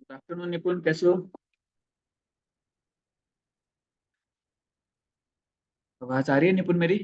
Good afternoon निपुण, कैसे हो? आवाज आ रही है निपुण मेरी?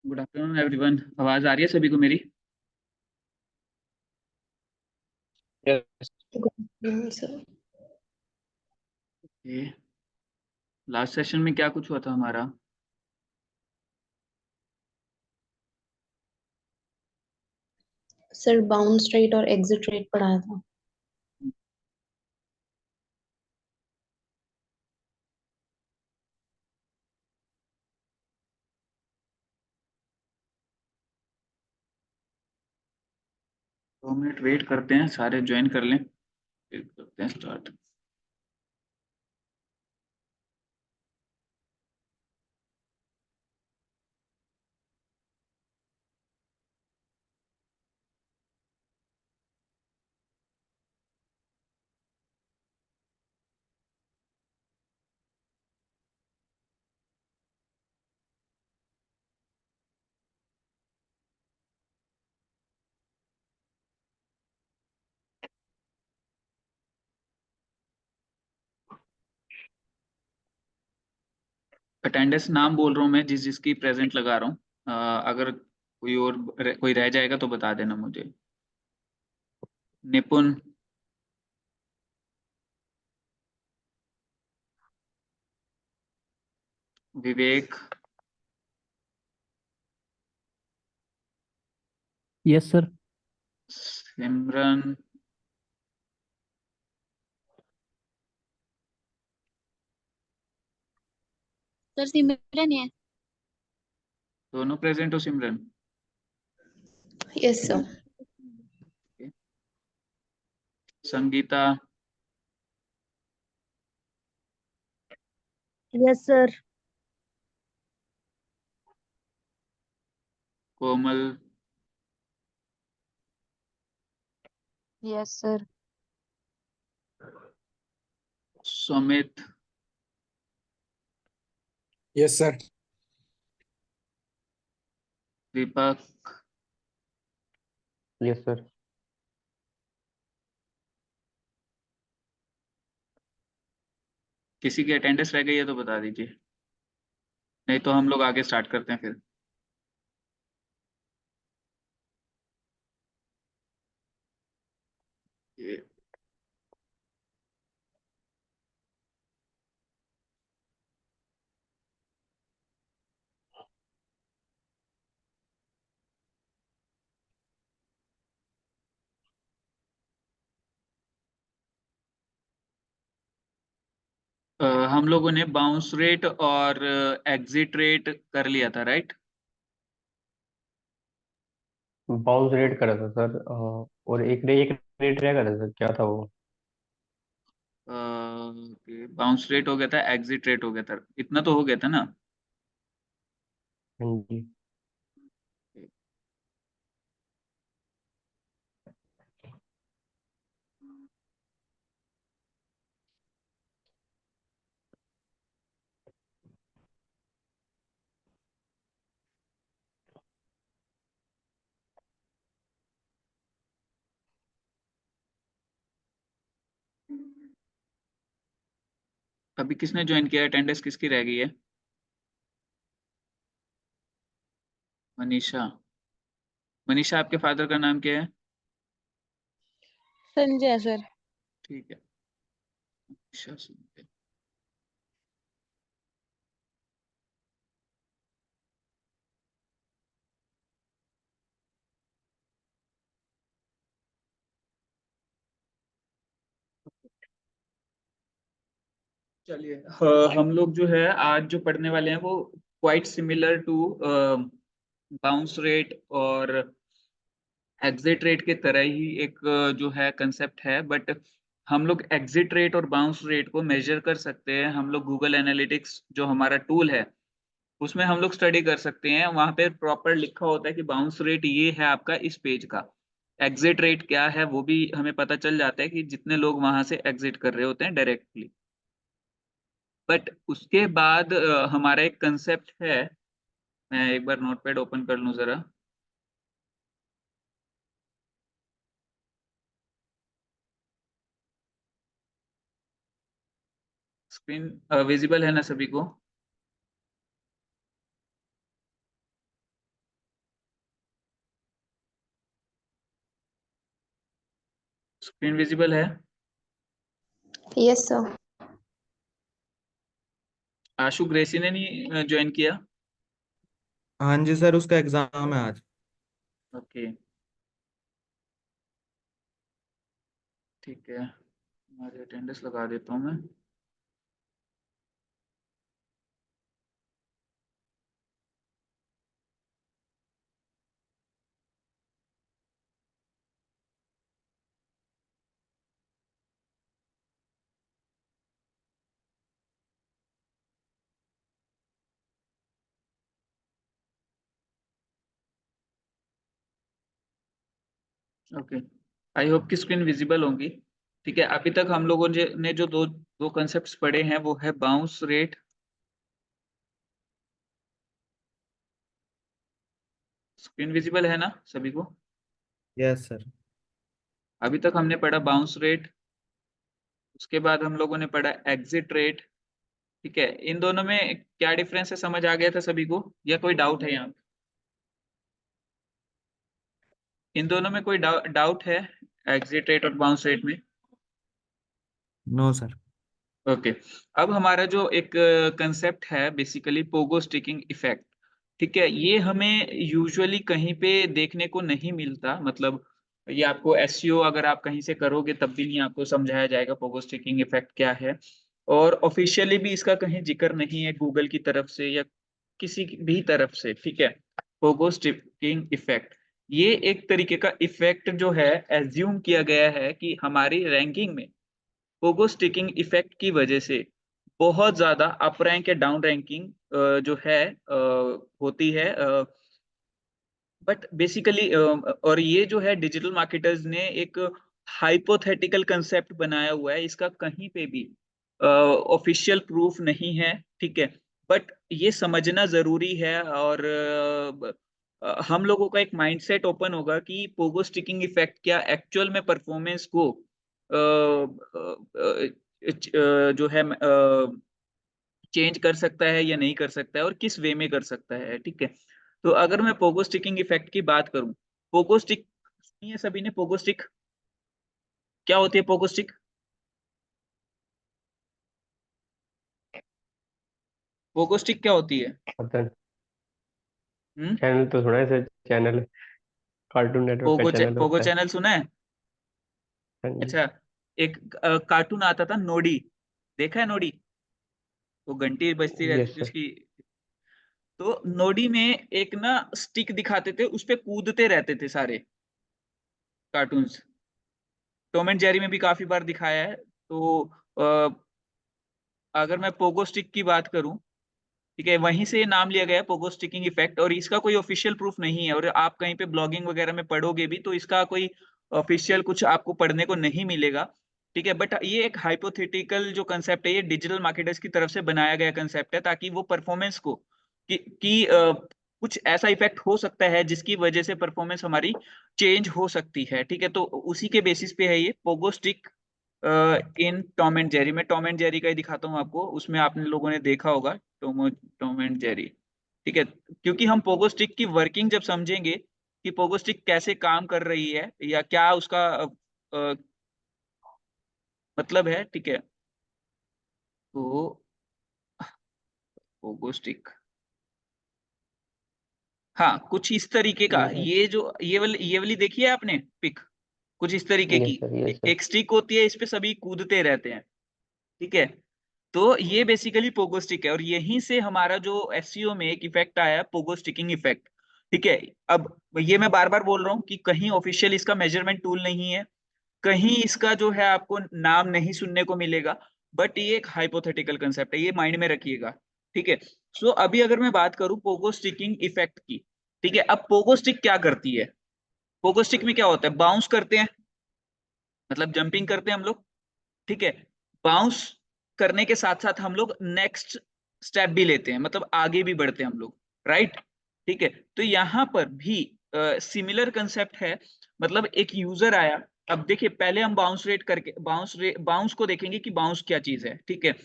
गुड आफ्टरनून एवरीवन, आवाज आ रही है सभी को मेरी? Yes. सर। लास्ट सेशन में क्या कुछ हुआ था हमारा? सर बाउंस रेट और एग्जिट रेट पढ़ाया था। 2 मिनट वेट करते हैं, सारे ज्वाइन कर लें, फिर करते हैं स्टार्ट। अटेंडेंस नाम बोल रहा हूँ मैं, जिस जिसकी प्रेजेंट लगा रहा हूँ। अगर कोई रह जाएगा तो बता देना मुझे। Nipun, Vivek, yes sir. Simran, sir Simran है। दोनों प्रेजेंट हो Simran? Yes sir. Sangeeta, yes sir. Komal, yes sir. Sumit, yes sir. Deepak, yes sir. किसी की अटेंडेंस रह गई है तो बता दीजिए, नहीं तो हम लोग आगे स्टार्ट करते हैं फिर। ये हम लोगों ने बाउंस रेट और एग्जिट रेट कर लिया था, राइट? बाउंस रेट करा था सर, और एक रेट रह गया था सर, क्या था वो? बाउंस रेट हो गया था, एग्जिट रेट हो गया था, इतना तो हो गया था ना? हाँ जी। अभी किसने ज्वाइन किया? अटेंडेंस किसकी रह गई है? मनीषा। मनीषा, आपके फादर का नाम क्या है? संजय सर। ठीक है, मनीषा संजय। चलिए, हम लोग जो है आज जो पढ़ने वाले हैं वो quite similar to bounce rate और एग्जिट रेट के तरह ही एक जो है कंसेप्ट है, बट हम लोग एग्जिट रेट और बाउंस रेट को मेजर कर सकते हैं। हम लोग गूगल एनालिटिक्स जो हमारा टूल है उसमें हम लोग स्टडी कर सकते हैं। वहां पे प्रॉपर लिखा होता है कि बाउंस रेट ये है आपका इस पेज का, एग्जिट रेट क्या है वो भी हमें पता चल जाता है कि जितने लोग वहां से एग्जिट कर रहे होते हैं डायरेक्टली। बट उसके बाद हमारा एक कंसेप्ट है, मैं एक बार नोटपैड ओपन कर लूं जरा। स्क्रीन विजिबल है ना सभी को? स्क्रीन विजिबल है? Yes sir. आशु ग्रेसी ने नहीं ज्वाइन किया? हाँ जी सर, उसका एग्जाम है आज। ओके, ठीक है, हमारी अटेंडेंस लगा देता हूँ मैं। ओके, आई होप कि स्क्रीन विजिबल होंगी। ठीक है, अभी तक हम लोगों ने जो दो दो कंसेप्ट्स पढ़े हैं वो है बाउंस रेट। स्क्रीन विजिबल है ना सभी को? Yes sir. अभी तक हमने पढ़ा बाउंस रेट, उसके बाद हम लोगों ने पढ़ा एग्जिट रेट। ठीक है, इन दोनों में क्या डिफरेंस है समझ आ गया था सभी को, या कोई डाउट है यहाँ पे? इन दोनों में कोई डाउट है, एग्जिट रेट और बाउंस रेट में? No sir. ओके, अब हमारा जो एक कंसेप्ट है बेसिकली पोगो स्टिकिंग इफेक्ट। ठीक है, ये हमें यूजुअली कहीं पे देखने को नहीं मिलता, मतलब ये आपको एसईओ अगर आप कहीं से करोगे तब भी नहीं आपको समझाया जाएगा पोगो स्टिकिंग इफेक्ट क्या है। और ऑफिशियली भी इसका कहीं जिक्र नहीं है गूगल की तरफ से या किसी भी तरफ से। ठीक है, पोगो स्टिकिंग इफेक्ट ये एक तरीके का इफेक्ट जो है एज्यूम किया गया है कि हमारी रैंकिंग में पोगो स्टिकिंग इफेक्ट की वजह से बहुत ज्यादा अप रैंक या डाउन रैंकिंग जो है होती है। बट बेसिकली और ये जो है डिजिटल मार्केटर्स ने एक हाइपोथेटिकल कंसेप्ट बनाया हुआ है, इसका कहीं पे भी ऑफिशियल प्रूफ नहीं है। ठीक है, बट ये समझना जरूरी है। और हम लोगों का एक माइंडसेट ओपन होगा कि पोगो स्टिकिंग इफेक्ट क्या एक्चुअल में परफॉर्मेंस को जो है चेंज कर सकता है या नहीं कर सकता है और किस वे में कर सकता है। ठीक है, तो अगर मैं पोगो स्टिकिंग इफेक्ट की बात करूं, पोगो स्टिक सुनिए सभी ने, पोगो स्टिक क्या होती है? पोगो स्टिक, पोगो स्टिक क्या होती है? पता हम्म, चैनल तो सुना है सर, चैनल कार्टून नेटवर्क का चैनल पोगो होता है। चैनल सुना है? हाँ जी। अच्छा, एक कार्टून आता था नोडी, देखा है नोडी? वो घंटी बजती रहती यस थी सर। उसकी। तो नोडी में एक ना स्टिक दिखाते थे, उस पे कूदते रहते थे सारे कार्टून्स। टॉम एंड जेरी में भी काफी बार दिखाया है। तो अगर मैं पोगो स्टिक की बात करूं, ठीक है, वहीं से ये नाम लिया गया है पोगो स्टिकिंग इफेक्ट। और इसका कोई ऑफिशियल प्रूफ नहीं है, और आप कहीं पे ब्लॉगिंग वगैरह में पढ़ोगे भी तो इसका कोई ऑफिशियल कुछ आपको पढ़ने को नहीं मिलेगा। ठीक है, बट ये एक हाइपोथेटिकल जो कंसेप्ट है, ये डिजिटल मार्केटर्स की तरफ से बनाया गया कंसेप्ट है, ताकि वो परफॉर्मेंस को कि कुछ ऐसा इफेक्ट हो सकता है जिसकी वजह से परफॉर्मेंस हमारी चेंज हो सकती है। ठीक है, तो उसी के बेसिस पे है ये Pogo stick in Tom and Jerry. मैं टॉम एंड जेरी का ही दिखाता हूँ आपको, उसमें आपने लोगों ने देखा होगा टॉम एंड जेरी। ठीक है, क्योंकि हम पोगो स्टिक की वर्किंग जब समझेंगे कि पोगो स्टिक कैसे काम कर रही है या क्या उसका अ, मतलब है, ठीक है, तो पोगो स्टिक, हाँ कुछ इस तरीके का, ये जो ये वाली देखी है आपने पिक, कुछ इस तरीके यस की। Sir, yes sir. एक स्टिक होती है, इस पे सभी कूदते रहते हैं, ठीक है। तो ये बेसिकली पोगो स्टिक है, और यहीं से हमारा जो एसईओ में एक इफेक्ट आया, पोगो स्टिकिंग इफेक्ट। ठीक है, अब ये मैं बार बार बोल रहा हूँ कि कहीं ऑफिशियल इसका मेजरमेंट टूल नहीं है, कहीं इसका जो है आपको नाम नहीं सुनने को मिलेगा, बट ये एक हाइपोथेटिकल कंसेप्ट है, ये माइंड में रखिएगा। ठीक है, सो अभी अगर मैं बात करूं पोगो स्टिकिंग इफेक्ट की, ठीक है, अब पोगो स्टिक क्या करती है? पोगो स्टिक में क्या होता है? बाउंस करते हैं, मतलब जंपिंग करते हैं हम लोग, ठीक है। बाउंस करने के साथ साथ हम लोग नेक्स्ट स्टेप भी लेते हैं, मतलब आगे भी बढ़ते हैं हम लोग, राइट। ठीक है, तो यहाँ पर भी सिमिलर कंसेप्ट है, मतलब एक यूजर आया। अब देखिए, पहले हम बाउंस रेट करके बाउंस को देखेंगे कि बाउंस क्या चीज है, ठीक है।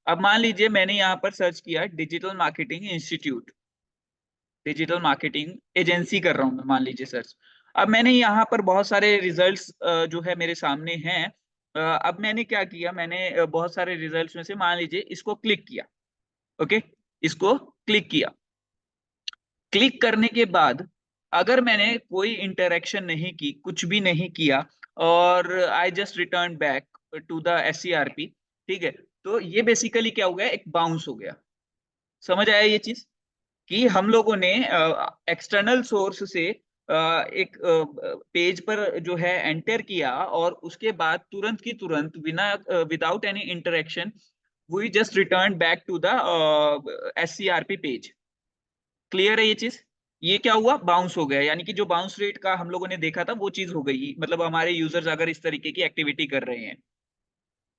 अब मान लीजिए मैंने यहाँ पर सर्च किया digital marketing institute, digital marketing agency कर रहा हूं मैं, मान लीजिए सर्च। अब मैंने यहाँ पर बहुत सारे रिजल्ट्स जो है मेरे सामने हैं। अब मैंने क्या किया, मैंने बहुत सारे रिजल्ट्स में से मान लीजिए इसको क्लिक किया, ओके, इसको क्लिक किया। क्लिक करने के बाद अगर मैंने कोई इंटरेक्शन नहीं की, कुछ भी नहीं किया, और I just return back to the SCRP, ठीक है, तो ये बेसिकली क्या हो गया, एक बाउंस हो गया। समझ आया ये चीज? कि हम लोगों ने एक्सटर्नल सोर्स से एक पेज पर जो है एंटर किया, और उसके बाद तुरंत की तुरंत बिना without any interaction we just return back to the SCRP page. Clear है ये चीज? ये क्या हुआ, बाउंस हो गया, यानी कि जो बाउंस रेट का हम लोगों ने देखा था वो चीज हो गई, मतलब हमारे यूजर्स अगर इस तरीके की एक्टिविटी कर रहे हैं।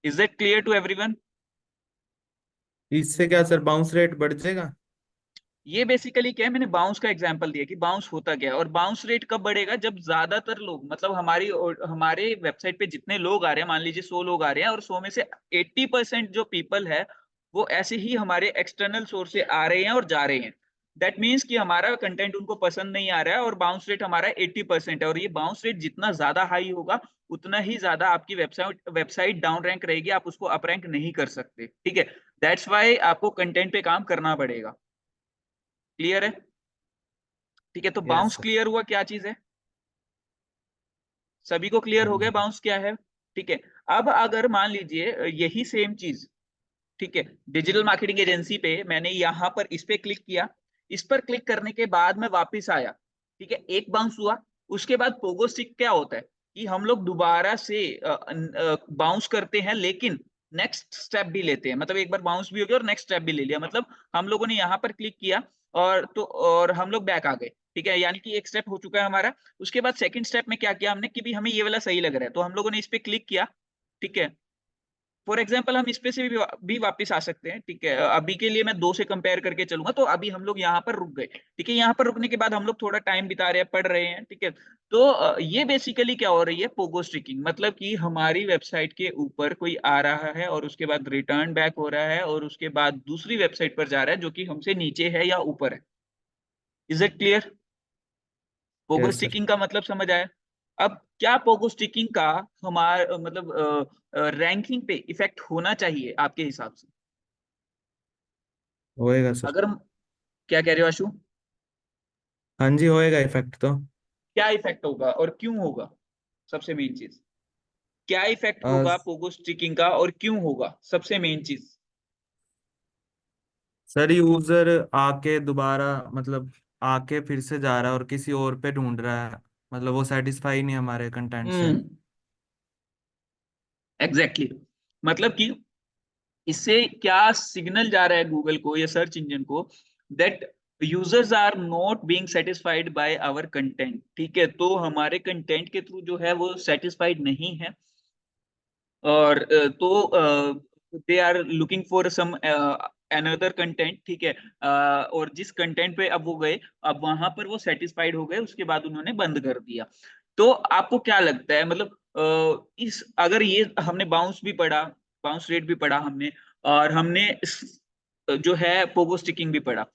Is that clear to everyone? इससे क्या सर बाउंस रेट बढ़ जाएगा? ये बेसिकली क्या है, मैंने बाउंस का एग्जांपल दिया कि बाउंस होता क्या है, और बाउंस रेट कब बढ़ेगा, जब ज्यादातर लोग, मतलब हमारे वेबसाइट पे जितने लोग आ रहे हैं, मान लीजिए 100 लोग आ रहे हैं, और 100 में से 80% जो पीपल है वो ऐसे ही हमारे एक्सटर्नल सोर्स से आ रहे हैं और जा रहे हैं। दैट मीन्स कि हमारा कंटेंट उनको पसंद नहीं आ रहा है, और बाउंस रेट हमारा 80% है, और ये बाउंस रेट जितना ज्यादा हाई होगा उतना ही ज्यादा आपकी वेबसाइट डाउन रैंक रहेगी, आप उसको अप रैंक नहीं कर सकते, ठीक है। दैट्स वाई आपको कंटेंट पे काम करना पड़ेगा। क्लियर है? ठीक है, तो यस बाउंस सर। क्लियर हुआ क्या चीज है? सभी को क्लियर हाँ हो गया जी। बाउंस क्या है? ठीक है। अब अगर मान लीजिए यही सेम चीज, ठीक है, डिजिटल मार्केटिंग एजेंसी पे मैंने यहाँ पर इस पे क्लिक किया, इस पर क्लिक करने के बाद मैं वापस आया, ठीक है, एक बाउंस हुआ। उसके बाद पोगो स्टिक क्या होता है कि हम लोग दोबारा से बाउंस करते हैं, लेकिन नेक्स्ट स्टेप भी लेते हैं, मतलब एक बार बाउंस भी हो गया और नेक्स्ट स्टेप भी ले लिया, मतलब हम लोगों ने यहाँ पर क्लिक किया और हम लोग बैक आ गए, ठीक है, यानी कि एक स्टेप हो चुका है हमारा। उसके बाद सेकंड स्टेप में क्या किया हमने कि भी हमें ये वाला सही लग रहा है, तो हम लोगों ने इस पे क्लिक किया, ठीक है। फॉर एग्जाम्पल हम इस पे से भी वापस आ सकते हैं, ठीक है। अभी के लिए मैं 2 से कंपेयर करके चलूंगा, तो अभी हम लोग यहाँ पर रुक गए, ठीक है। यहाँ पर रुकने के बाद हम लोग थोड़ा टाइम बिता रहे हैं, पढ़ रहे हैं, ठीक है। तो ये बेसिकली क्या हो रही है, पोगो स्टिकिंग, मतलब कि हमारी वेबसाइट के ऊपर कोई आ रहा है और उसके बाद रिटर्न बैक हो रहा है, और उसके बाद दूसरी वेबसाइट पर जा रहा है जो कि हमसे नीचे है या ऊपर है। Is it clear? Pogo yes sir. Sticking का मतलब समझ आया? अब क्या पोगो स्टिकिंग का हमारा मतलब रैंकिंग पे इफेक्ट होना चाहिए आपके हिसाब से? होएगा सर। अगर क्या कह रहे हो आशु? हाँ जी, होएगा इफेक्ट तो। क्या इफेक्ट होगा और क्यों होगा? सबसे मेन चीज, क्या इफेक्ट अ, होगा पोगो स्टिकिंग का और क्यों होगा, सबसे मेन चीज। सर यूजर आके दोबारा मतलब आके फिर से जा रहा है और किसी और पे ढूंढ रहा है, मतलब वो सेटिस्फाई नहीं हमारे कंटेंट से। हम्म, एग्जैक्टली exactly. मतलब कि इससे क्या सिग्नल जा रहा है गूगल को या सर्च इंजन को, that users are not being satisfied by our content, ठीक है, तो हमारे कंटेंट के थ्रू जो है वो सेटिस्फाइड नहीं है, और तो they are looking for some another content, ठीक है। और जिस कंटेंट पे अब वो गए, अब वहां पर वो सेटिस्फाइड हो गए, उसके बाद उन्होंने बंद कर दिया। तो आपको क्या लगता है, मतलब इस अगर ये हमने बाउंस भी पढ़ा, बाउंस रेट भी पढ़ा हमने, और हमने जो है पोगो स्टिकिंग भी पढ़ा,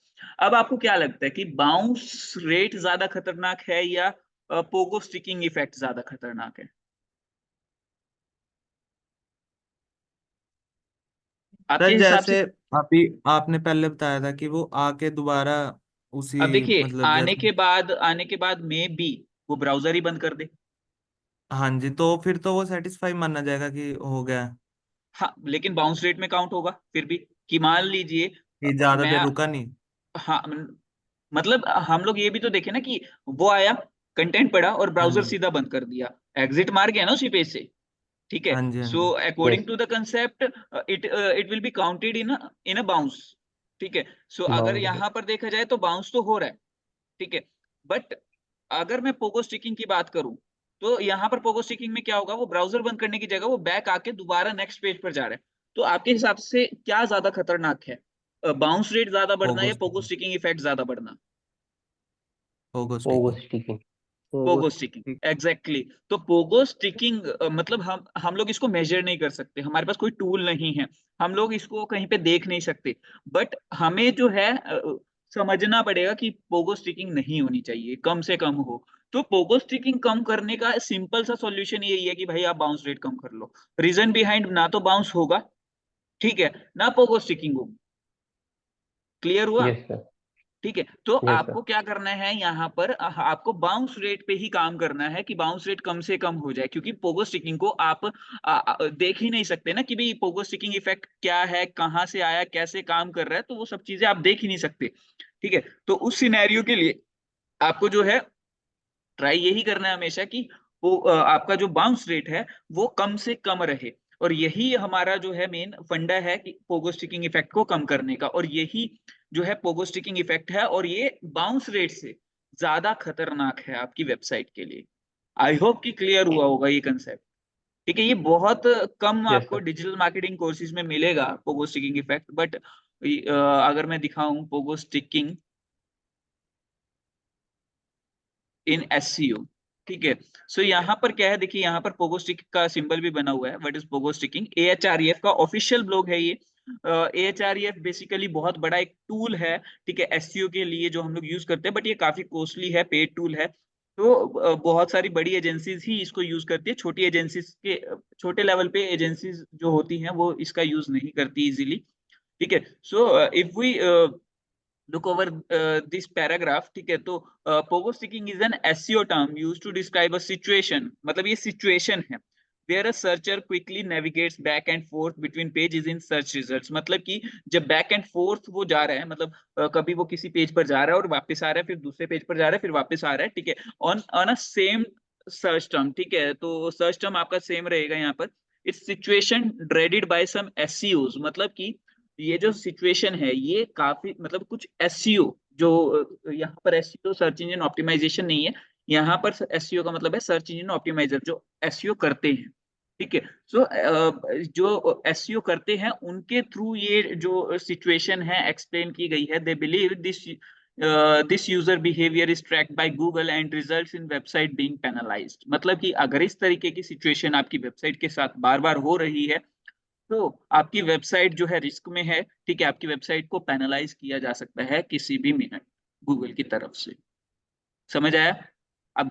अब आपको क्या लगता है कि बाउंस रेट ज्यादा खतरनाक है या पोगो स्टिकिंग इफेक्ट ज्यादा खतरनाक है आपके सर हिसाब से? जैसे अभी आपने पहले बताया था कि वो आके दोबारा अब उसी देखिए, मतलब जैसे, आने के बाद में भी वो ब्राउजर ही बंद कर दे। हाँ जी, तो फिर तो वो सेटिस्फाई माना जाएगा कि हो गया, हाँ, लेकिन बाउंस रेट में काउंट होगा फिर भी, कि मान लीजिए कि ज्यादा मैं, देर रुका नहीं। हाँ मतलब हम लोग ये भी तो देखे ना कि वो आया, कंटेंट पढ़ा और हाँ ब्राउजर जी, सीधा बंद कर दिया, एग्जिट मार गया ना उसी पेज से। ठीक है, हाँ जी, हाँ सो जी। According yes. To the concept it will be counted in a bounce. ठीक है, सो अगर बाउंस। यहाँ पर देखा जाए तो बाउंस तो हो रहा है, ठीक है, बट अगर मैं पोगो स्टिकिंग की बात करूं, तो यहाँ पर पोगो स्टिकिंग में क्या होगा, वो ब्राउजर बंद करने की जगह वो बैक आके दोबारा नेक्स्ट पेज पर जा रहा है। तो आपके हिसाब से क्या ज्यादा खतरनाक है, बाउंस रेट ज्यादा बढ़ना या Pogo Pogo sticking, sticking effect ज्यादा बढ़ना? Pogo Pogo sticking. Sticking. Pogo sticking, exactly. तो पोगो स्टिकिंग मतलब हम लोग इसको मेजर नहीं कर सकते, हमारे पास कोई टूल नहीं है, हम लोग इसको कहीं पे देख नहीं सकते, बट हमें जो है समझना पड़ेगा कि पोगो स्टिकिंग नहीं होनी चाहिए, कम से कम हो। तो पोगो स्टिकिंग कम करने का सिंपल सा सॉल्यूशन यही है कि भाई आप बाउंस रेट कम कर लो। रीजन बिहाइंड, ना तो बाउंस होगा, ठीक है, ना पोगो स्टिकिंग होगी। क्लियर हुआ? Yes sir. ठीक है, तो यस सर। आपको क्या करना है यहाँ पर, आपको बाउंस रेट पे ही काम करना है कि बाउंस रेट कम से कम हो जाए, क्योंकि पोगो स्टिकिंग को आप देख ही नहीं सकते ना कि भाई पोगो स्टिकिंग इफेक्ट क्या है, कहाँ से आया, कैसे काम कर रहा है, तो वो सब चीजें आप देख ही नहीं सकते। ठीक है, तो उस सिनेरियो के लिए आपको जो है ट्राई यही करना है हमेशा कि वो आपका जो बाउंस रेट है वो कम से कम रहे, और यही हमारा जो है मेन फंडा है कि पोगो स्टिकिंग इफेक्ट को कम करने का, और यही जो है पोगो स्टिकिंग इफेक्ट है, और ये बाउंस रेट से ज्यादा खतरनाक है आपकी वेबसाइट के लिए। आई होप कि क्लियर हुआ होगा ये कंसेप्ट। ठीक है, ये बहुत कम यस आपको सर। डिजिटल मार्केटिंग कोर्सेज में मिलेगा पोगो स्टिकिंग इफेक्ट, बट अगर मैं दिखाऊं पोगो स्टिकिंग इन एससीओ, ठीक है, सो यहाँ पर क्या है, देखिए यहाँ पर पोगो स्टिक का सिंबल भी बना हुआ है, व्हाट इज पोगो स्टिकिंग, एएचआरईएफ का ऑफिशियल ब्लॉग है ये। एएचआरईएफ बेसिकली बहुत बड़ा एक टूल है, ठीक है, एससीओ के लिए जो हम लोग यूज करते हैं, बट ये काफी कॉस्टली है, पेड टूल है। तो बहुत सारी बड़ी एजेंसीज ही इसको यूज करती है, छोटी एजेंसीज के छोटे लेवल पे एजेंसीज जो होती हैं वो इसका यूज नहीं करती इजीली। ठीक है, so if we look over this paragraph, ठीक है, तो pogo sticking is an SEO term used to describe a situation, मतलब ये situation है where a searcher quickly navigates back and forth between pages in search results, मतलब कि जब back and forth वो जा रहा है, मतलब कभी वो किसी पेज पर जा रहा है और वापस आ रहा है, फिर दूसरे पेज पर जा रहा है, फिर वापस आ रहा है, ठीक है, on a same search term, ठीक है, तो सर्च टर्म आपका सेम रहेगा यहाँ पर। इट्स सिचुएशन ड्रेडेड बाय सम एसईओज, मतलब कि ये जो सिचुएशन है ये काफी, मतलब कुछ एसईओ जो यहाँ पर एसईओ सर्च इंजन ऑप्टिमाइजेशन नहीं है, यहाँ पर एसईओ का मतलब है सर्च इंजन ऑप्टिमाइजर, जो एसईओ करते हैं। ठीक है, सो जो एसईओ करते हैं उनके थ्रू ये जो सिचुएशन है एक्सप्लेन की गई है। They believe this user behaviour is tracked by Google and results in website being penalised, मतलब कि अगर इस तरीके की सिचुएशन आपकी वेबसाइट के साथ बार बार हो रही है तो आपकी वेबसाइट जो है रिस्क में है। ठीक है, आपकी वेबसाइट को पेनलाइज किया जा सकता है किसी भी मिनट गूगल की तरफ से। समझ आया? अब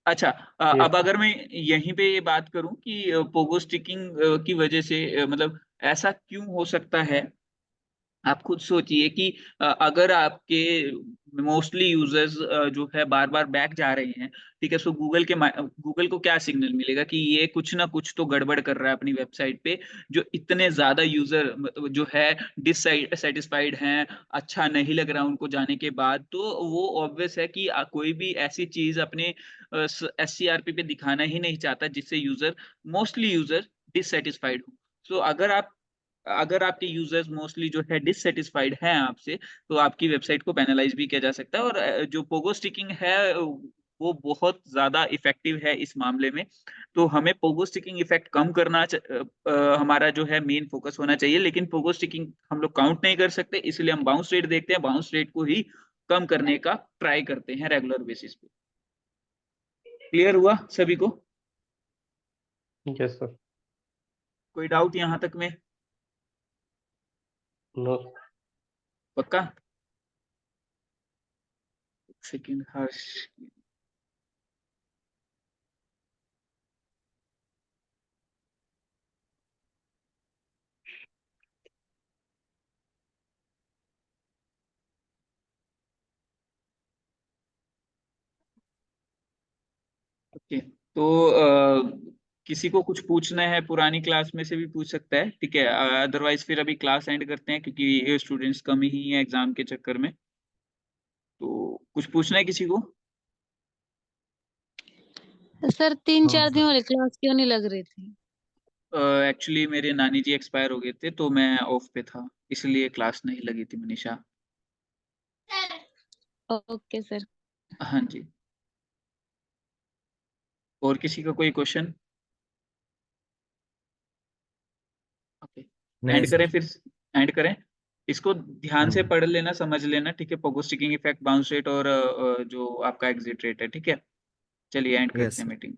अच्छा, यस अब सर। अगर मैं यहीं पे ये बात करूं कि पोगो स्टिकिंग की वजह से मतलब ऐसा क्यों हो सकता है, आप खुद सोचिए कि अगर आपके मोस्टली यूजर्स जो है बार बार बैक जा रहे हैं, ठीक है, सो गूगल को क्या सिग्नल मिलेगा कि ये कुछ ना कुछ तो गड़बड़ कर रहा है अपनी वेबसाइट पे, जो इतने ज्यादा यूजर जो है डिससेटिस्फाइड हैं, अच्छा नहीं लग रहा उनको जाने के बाद, तो वो ऑब्वियस है कि कोई भी ऐसी चीज अपने एससीआरपी पे दिखाना ही नहीं चाहता जिससे मोस्टली यूजर डिससेटिस्फाइड हो। सो अगर आपके यूजर्स मोस्टली जो है डिससेटिस्फाइड हैं आपसे, तो आपकी वेबसाइट को पेनलाइज भी किया जा सकता है, और जो पोगो स्टिकिंग है वो बहुत ज्यादा इफेक्टिव है इस मामले में। तो हमें पोगो स्टिकिंग इफेक्ट कम हमारा जो है मेन फोकस होना चाहिए, लेकिन पोगो स्टिकिंग हम लोग काउंट नहीं कर सकते, इसलिए हम बाउंस रेट देखते हैं, बाउंस रेट को ही कम करने का ट्राई करते हैं रेगुलर बेसिस पे। क्लियर हुआ सभी को? Yes sir. कोई डाउट यहाँ तक में? नो। पक्का? सेकंड हर्ष। ओके, तो किसी को कुछ पूछना है पुरानी क्लास में से भी पूछ सकता है, ठीक है। अदरवाइज फिर अभी क्लास एंड करते हैं क्योंकि स्टूडेंट्स कम ही हैं एग्जाम के चक्कर में। तो कुछ पूछना है किसी को? सर 3-4 हाँ दिन वाली क्लास क्यों नहीं लग रही थी? एक्चुअली मेरे नानी जी एक्सपायर हो गए थे तो मैं ऑफ पे था, इसलिए क्लास नहीं लगी थी मनीषा। Okay sir. हाँ जी। और किसी का कोई क्वेश्चन? ओके, नहीं एंड करें सर। फिर? एंड करें। इसको ध्यान से हाँ पढ़ लेना, समझ लेना, ठीक है। Pogo sticking effect, bounce rate और जो आपका एग्जिट रेट है, ठीक है। चलिए एंड करते यस हैं सर। मीटिंग।